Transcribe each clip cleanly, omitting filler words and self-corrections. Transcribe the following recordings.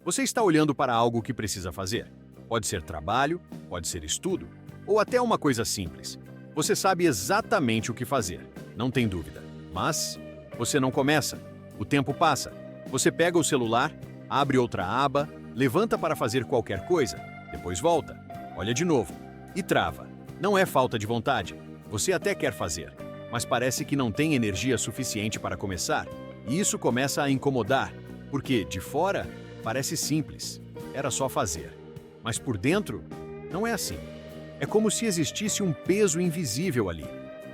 Você está olhando para algo que precisa fazer. Pode ser trabalho, pode ser estudo, ou até uma coisa simples. Você sabe exatamente o que fazer, não tem dúvida. Mas você não começa. O tempo passa. Você pega o celular, abre outra aba, levanta para fazer qualquer coisa, depois volta, olha de novo e trava. Não é falta de vontade. Você até quer fazer, mas parece que não tem energia suficiente para começar. E isso começa a incomodar, porque de fora parece simples, era só fazer. Mas por dentro, não é assim. É como se existisse um peso invisível ali,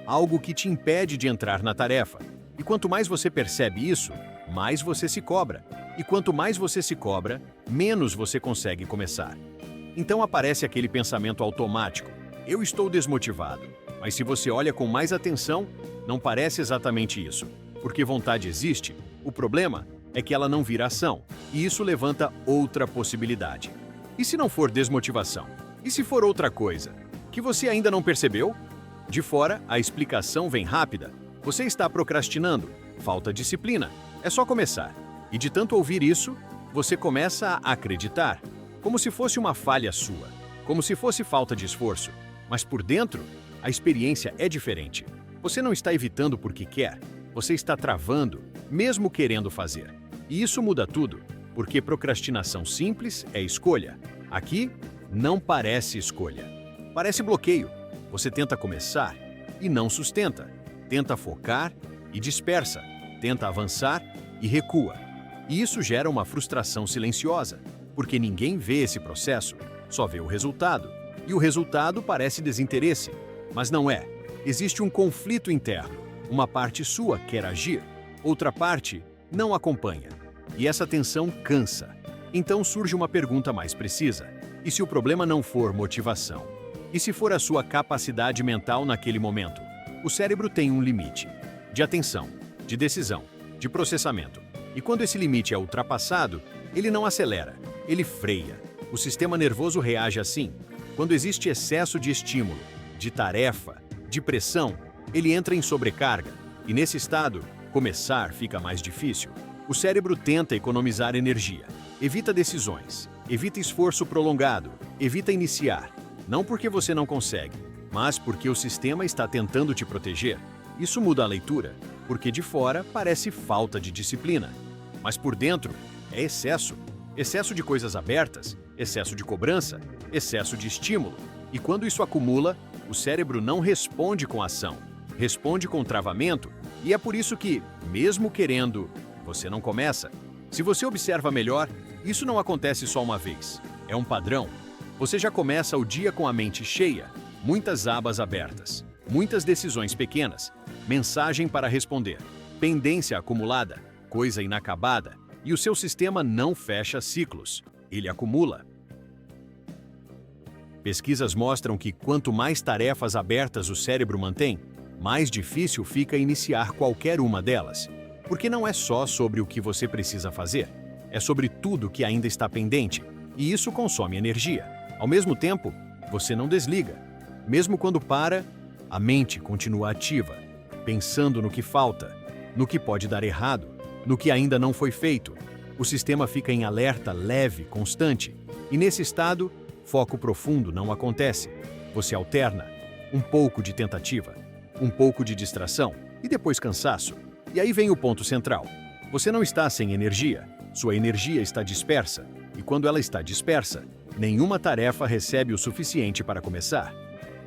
algo que te impede de entrar na tarefa. E quanto mais você percebe isso, mais você se cobra. E quanto mais você se cobra, menos você consegue começar. Então aparece aquele pensamento automático: eu estou desmotivado. Mas se você olha com mais atenção, não parece exatamente isso. Porque vontade existe, o problema é que ela não vira ação. E isso levanta outra possibilidade. E se não for desmotivação? E se for outra coisa? Que você ainda não percebeu? De fora, a explicação vem rápida. Você está procrastinando, falta disciplina. É só começar. E de tanto ouvir isso, você começa a acreditar, como se fosse uma falha sua, como se fosse falta de esforço. Mas por dentro, a experiência é diferente. Você não está evitando porque quer, você está travando, mesmo querendo fazer. E isso muda tudo, porque procrastinação simples é escolha. Aqui, não parece escolha. Parece bloqueio. Você tenta começar e não sustenta. Tenta focar e dispersa. Tenta avançar e recua. E isso gera uma frustração silenciosa, porque ninguém vê esse processo, só vê o resultado. E o resultado parece desinteresse, mas não é. Existe um conflito interno. Uma parte sua quer agir, outra parte não acompanha. E essa tensão cansa. Então surge uma pergunta mais precisa. E se o problema não for motivação? E se for a sua capacidade mental naquele momento? O cérebro tem um limite de atenção, de decisão, de processamento. E quando esse limite é ultrapassado, ele não acelera, ele freia. O sistema nervoso reage assim. Quando existe excesso de estímulo, de tarefa, de pressão, ele entra em sobrecarga. E nesse estado, começar fica mais difícil. O cérebro tenta economizar energia, evita decisões, evita esforço prolongado, evita iniciar. Não porque você não consegue, mas porque o sistema está tentando te proteger. Isso muda a leitura, porque de fora parece falta de disciplina. Mas por dentro é excesso. Excesso de coisas abertas, excesso de cobrança, excesso de estímulo. E quando isso acumula, o cérebro não responde com ação, responde com travamento. E é por isso que, mesmo querendo, você não começa. Se você observa melhor, isso não acontece só uma vez. É um padrão. Você já começa o dia com a mente cheia, muitas abas abertas, muitas decisões pequenas, mensagem para responder, pendência acumulada, coisa inacabada, e o seu sistema não fecha ciclos, ele acumula. Pesquisas mostram que quanto mais tarefas abertas o cérebro mantém, mais difícil fica iniciar qualquer uma delas. Porque não é só sobre o que você precisa fazer, é sobre tudo que ainda está pendente, e isso consome energia. Ao mesmo tempo, você não desliga. Mesmo quando para, a mente continua ativa, pensando no que falta, no que pode dar errado, no que ainda não foi feito. O sistema fica em alerta leve, constante. E nesse estado, foco profundo não acontece. Você alterna um pouco de tentativa, um pouco de distração e depois cansaço. E aí vem o ponto central. Você não está sem energia, sua energia está dispersa. E quando ela está dispersa, nenhuma tarefa recebe o suficiente para começar.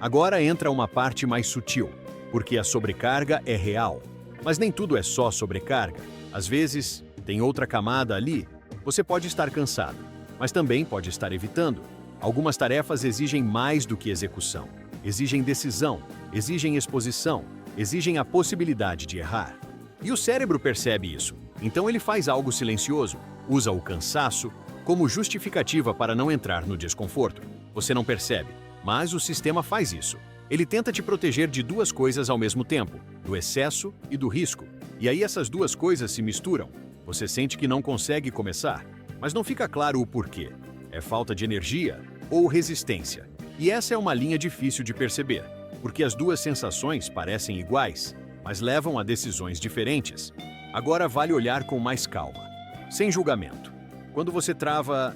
Agora entra uma parte mais sutil, porque a sobrecarga é real. Mas nem tudo é só sobrecarga. Às vezes, tem outra camada ali. Você pode estar cansado, mas também pode estar evitando. Algumas tarefas exigem mais do que execução. Exigem decisão, exigem exposição, exigem a possibilidade de errar. E o cérebro percebe isso. Então ele faz algo silencioso, usa o cansaço como justificativa para não entrar no desconforto. Você não percebe, mas o sistema faz isso. Ele tenta te proteger de duas coisas ao mesmo tempo, do excesso e do risco. E aí essas duas coisas se misturam. Você sente que não consegue começar, mas não fica claro o porquê. É falta de energia ou resistência. E essa é uma linha difícil de perceber, porque as duas sensações parecem iguais, mas levam a decisões diferentes. Agora vale olhar com mais calma, sem julgamento. Quando você trava,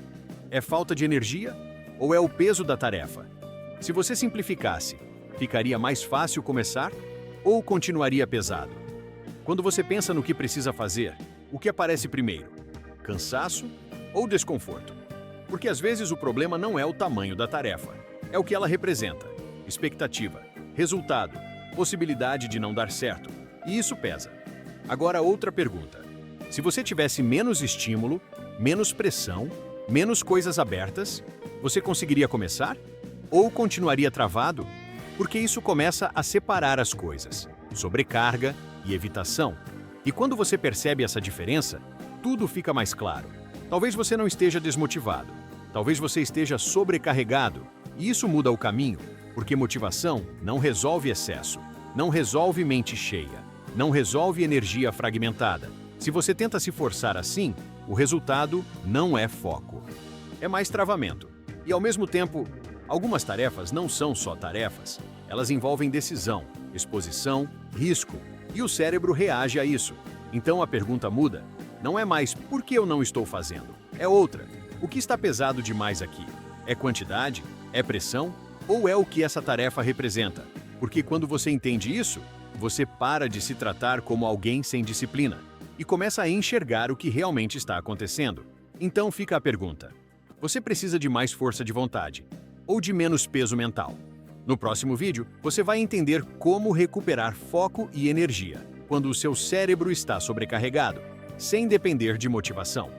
é falta de energia ou é o peso da tarefa? Se você simplificasse, ficaria mais fácil começar ou continuaria pesado? Quando você pensa no que precisa fazer, o que aparece primeiro? Cansaço ou desconforto? Porque às vezes o problema não é o tamanho da tarefa, é o que ela representa: expectativa, resultado, possibilidade de não dar certo. E isso pesa. Agora, outra pergunta. Se você tivesse menos estímulo, menos pressão, menos coisas abertas, você conseguiria começar? Ou continuaria travado? Porque isso começa a separar as coisas: sobrecarga e evitação. E quando você percebe essa diferença, tudo fica mais claro. Talvez você não esteja desmotivado, talvez você esteja sobrecarregado, e isso muda o caminho, porque motivação não resolve excesso, não resolve mente cheia, não resolve energia fragmentada. Se você tenta se forçar assim, o resultado não é foco, é mais travamento. E ao mesmo tempo, algumas tarefas não são só tarefas, elas envolvem decisão, exposição, risco, e o cérebro reage a isso. Então a pergunta muda. Não é mais por que eu não estou fazendo, é outra. O que está pesado demais aqui? É quantidade? É pressão? Ou é o que essa tarefa representa? Porque quando você entende isso, você para de se tratar como alguém sem disciplina e começa a enxergar o que realmente está acontecendo. Então fica a pergunta: você precisa de mais força de vontade ou de menos peso mental? No próximo vídeo, você vai entender como recuperar foco e energia quando o seu cérebro está sobrecarregado, sem depender de motivação.